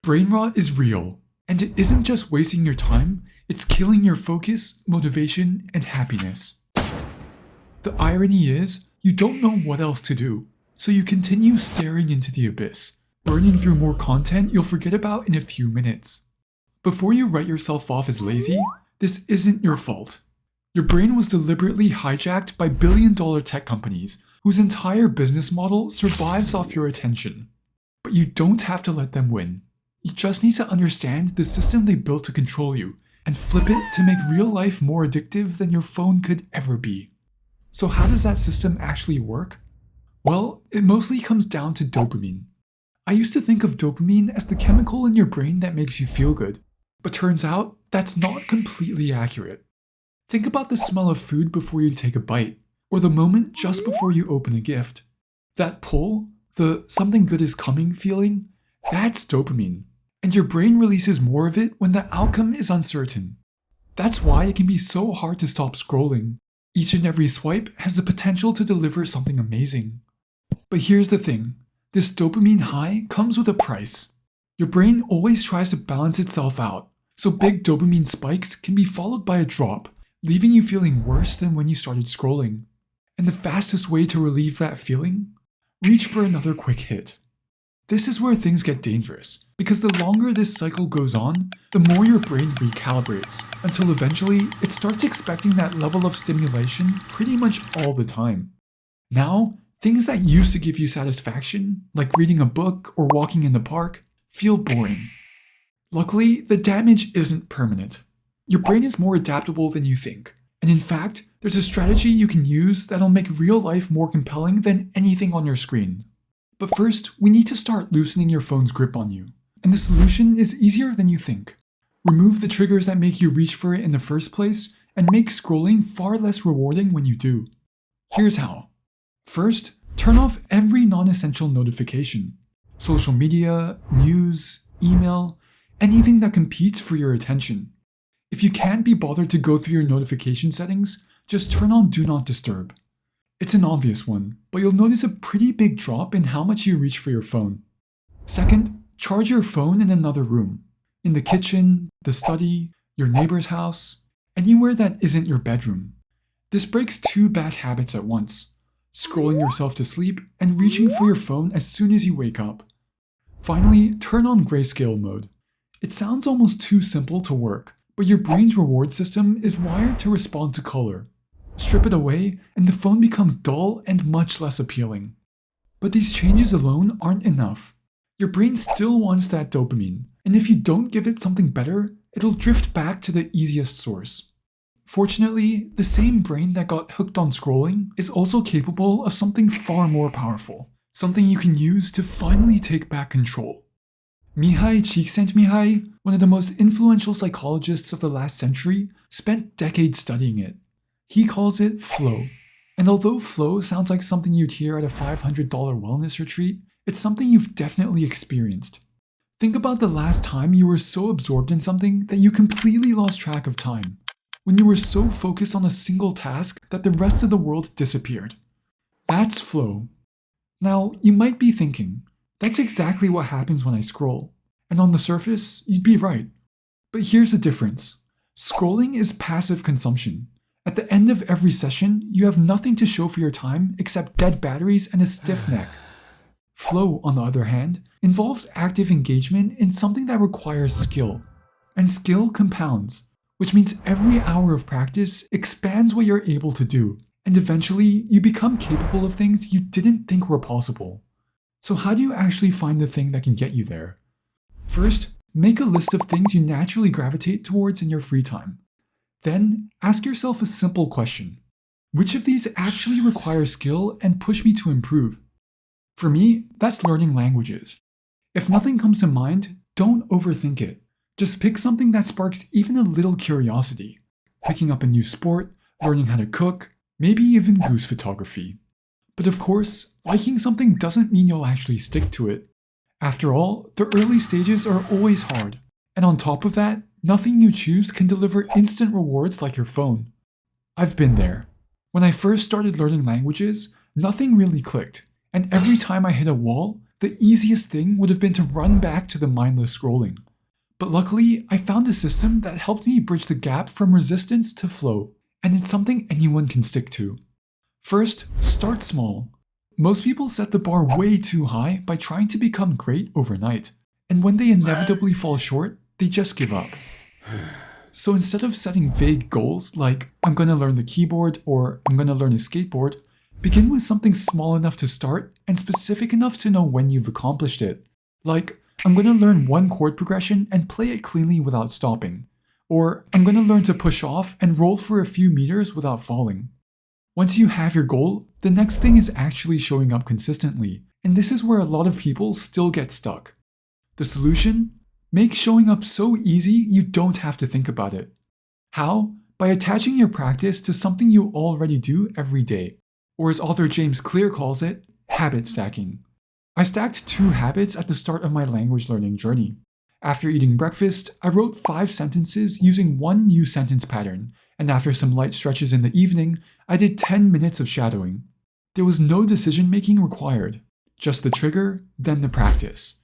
Brain rot is real, and it isn't just wasting your time, it's killing your focus, motivation, and happiness. The irony is, you don't know what else to do, so you continue staring into the abyss, burning through more content you'll forget about in a few minutes. Before you write yourself off as lazy, this isn't your fault. Your brain was deliberately hijacked by billion-dollar tech companies whose entire business model survives off your attention. But you don't have to let them win. You just need to understand the system they built to control you and flip it to make real life more addictive than your phone could ever be. So how does that system actually work? Well, it mostly comes down to dopamine. I used to think of dopamine as the chemical in your brain that makes you feel good, but turns out that's not completely accurate. Think about the smell of food before you take a bite, or the moment just before you open a gift. That pull, the something good is coming feeling, that's dopamine, and your brain releases more of it when the outcome is uncertain. That's why it can be so hard to stop scrolling. Each and every swipe has the potential to deliver something amazing. But here's the thing, this dopamine high comes with a price. Your brain always tries to balance itself out, so big dopamine spikes can be followed by a drop, leaving you feeling worse than when you started scrolling. And the fastest way to relieve that feeling? Reach for another quick hit. This is where things get dangerous, because the longer this cycle goes on, the more your brain recalibrates, until eventually it starts expecting that level of stimulation pretty much all the time. Now, things that used to give you satisfaction, like reading a book or walking in the park, feel boring. Luckily, the damage isn't permanent. Your brain is more adaptable than you think, and in fact, there's a strategy you can use that'll make real life more compelling than anything on your screen. But first, we need to start loosening your phone's grip on you, and the solution is easier than you think. Remove the triggers that make you reach for it in the first place, and make scrolling far less rewarding when you do. Here's how. First, turn off every non-essential notification. Social media, news, email, anything that competes for your attention. If you can't be bothered to go through your notification settings, just turn on Do Not Disturb. It's an obvious one, but you'll notice a pretty big drop in how much you reach for your phone. Second, charge your phone in another room. In the kitchen, the study, your neighbor's house, anywhere that isn't your bedroom. This breaks two bad habits at once: scrolling yourself to sleep and reaching for your phone as soon as you wake up. Finally, turn on grayscale mode. It sounds almost too simple to work, but your brain's reward system is wired to respond to color. Strip it away, and the phone becomes dull and much less appealing. But these changes alone aren't enough. Your brain still wants that dopamine, and if you don't give it something better, it'll drift back to the easiest source. Fortunately, the same brain that got hooked on scrolling is also capable of something far more powerful, something you can use to finally take back control. Mihai Csikszentmihalyi, one of the most influential psychologists of the last century, spent decades studying it. He calls it flow. And although flow sounds like something you'd hear at a $500 wellness retreat, it's something you've definitely experienced. Think about the last time you were so absorbed in something that you completely lost track of time. When you were so focused on a single task that the rest of the world disappeared. That's flow. Now, you might be thinking, that's exactly what happens when I scroll. And on the surface, you'd be right. But here's the difference. Scrolling is passive consumption. At the end of every session, you have nothing to show for your time except dead batteries and a stiff neck. Flow, on the other hand, involves active engagement in something that requires skill. And skill compounds, which means every hour of practice expands what you're able to do, and eventually you become capable of things you didn't think were possible. So how do you actually find the thing that can get you there? First, make a list of things you naturally gravitate towards in your free time. Then, ask yourself a simple question. Which of these actually require skill and push me to improve? For me, that's learning languages. If nothing comes to mind, don't overthink it. Just pick something that sparks even a little curiosity. Picking up a new sport, learning how to cook, maybe even goose photography. But of course, liking something doesn't mean you'll actually stick to it. After all, the early stages are always hard. And on top of that, nothing you choose can deliver instant rewards like your phone. I've been there. When I first started learning languages, nothing really clicked, and every time I hit a wall, The easiest thing would have been to run back to the mindless scrolling. But luckily, I found a system that helped me bridge the gap from resistance to flow, and it's something anyone can stick to. First, start small. Most people set the bar way too high by trying to become great overnight, and when they inevitably fall short, they just give up. So instead of setting vague goals like, I'm gonna learn the keyboard or I'm gonna learn a skateboard, begin with something small enough to start and specific enough to know when you've accomplished it. Like, I'm gonna learn one chord progression and play it cleanly without stopping. Or, I'm gonna learn to push off and roll for a few meters without falling. Once you have your goal, the next thing is actually showing up consistently, and this is where a lot of people still get stuck. The solution? Make showing up so easy you don't have to think about it. How? By attaching your practice to something you already do every day, or as author James Clear calls it, habit stacking. I stacked 2 habits at the start of my language learning journey. After eating breakfast, I wrote 5 sentences using one new sentence pattern, and after some light stretches in the evening, I did 10 minutes of shadowing. There was no decision making required, just the trigger, then the practice.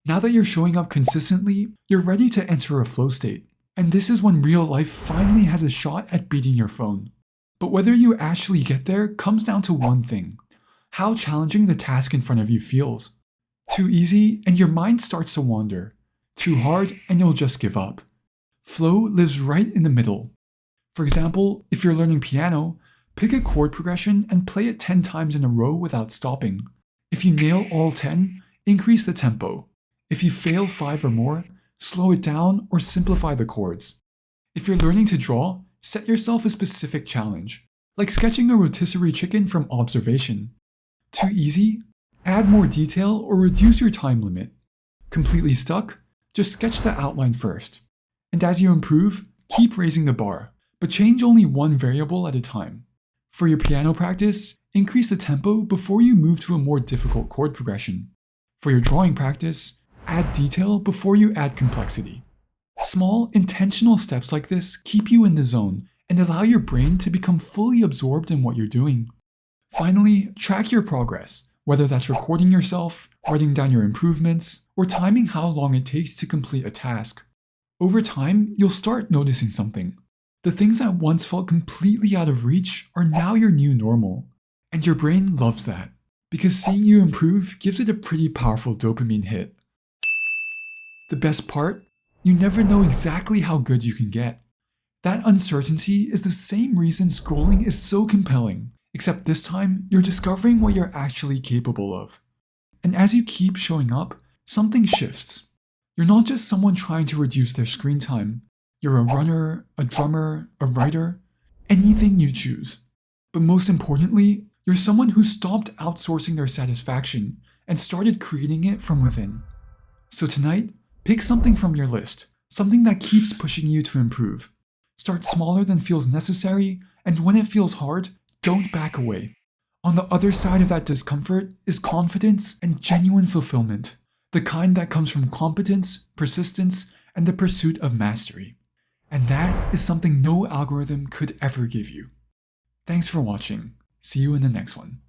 Now that you're showing up consistently, you're ready to enter a flow state, and this is when real life finally has a shot at beating your phone. But whether you actually get there comes down to one thing: how challenging the task in front of you feels. Too easy, and your mind starts to wander. Too hard, and you'll just give up. Flow lives right in the middle. For example, if you're learning piano, pick a chord progression and play it 10 times in a row without stopping. If you nail all 10, increase the tempo. If you fail 5 or more, slow it down or simplify the chords. If you're learning to draw, set yourself a specific challenge, like sketching a rotisserie chicken from observation. Too easy? Add more detail or reduce your time limit. Completely stuck? Just sketch the outline first. And as you improve, keep raising the bar, but change only one variable at a time. For your piano practice, increase the tempo before you move to a more difficult chord progression. For your drawing practice, add detail before you add complexity. Small, intentional steps like this keep you in the zone and allow your brain to become fully absorbed in what you're doing. Finally, track your progress, whether that's recording yourself, writing down your improvements, or timing how long it takes to complete a task. Over time, you'll start noticing something. The things that once felt completely out of reach are now your new normal. And your brain loves that, because seeing you improve gives it a pretty powerful dopamine hit. The best part? You never know exactly how good you can get. That uncertainty is the same reason scrolling is so compelling, except this time you're discovering what you're actually capable of. And as you keep showing up, something shifts. You're not just someone trying to reduce their screen time. You're a runner, a drummer, a writer, anything you choose. But most importantly, you're someone who stopped outsourcing their satisfaction and started creating it from within. So tonight, pick something from your list, something that keeps pushing you to improve. Start smaller than feels necessary, and when it feels hard, don't back away. On the other side of that discomfort is confidence and genuine fulfillment, the kind that comes from competence, persistence, and the pursuit of mastery. And that is something no algorithm could ever give you. Thanks for watching. See you in the next one.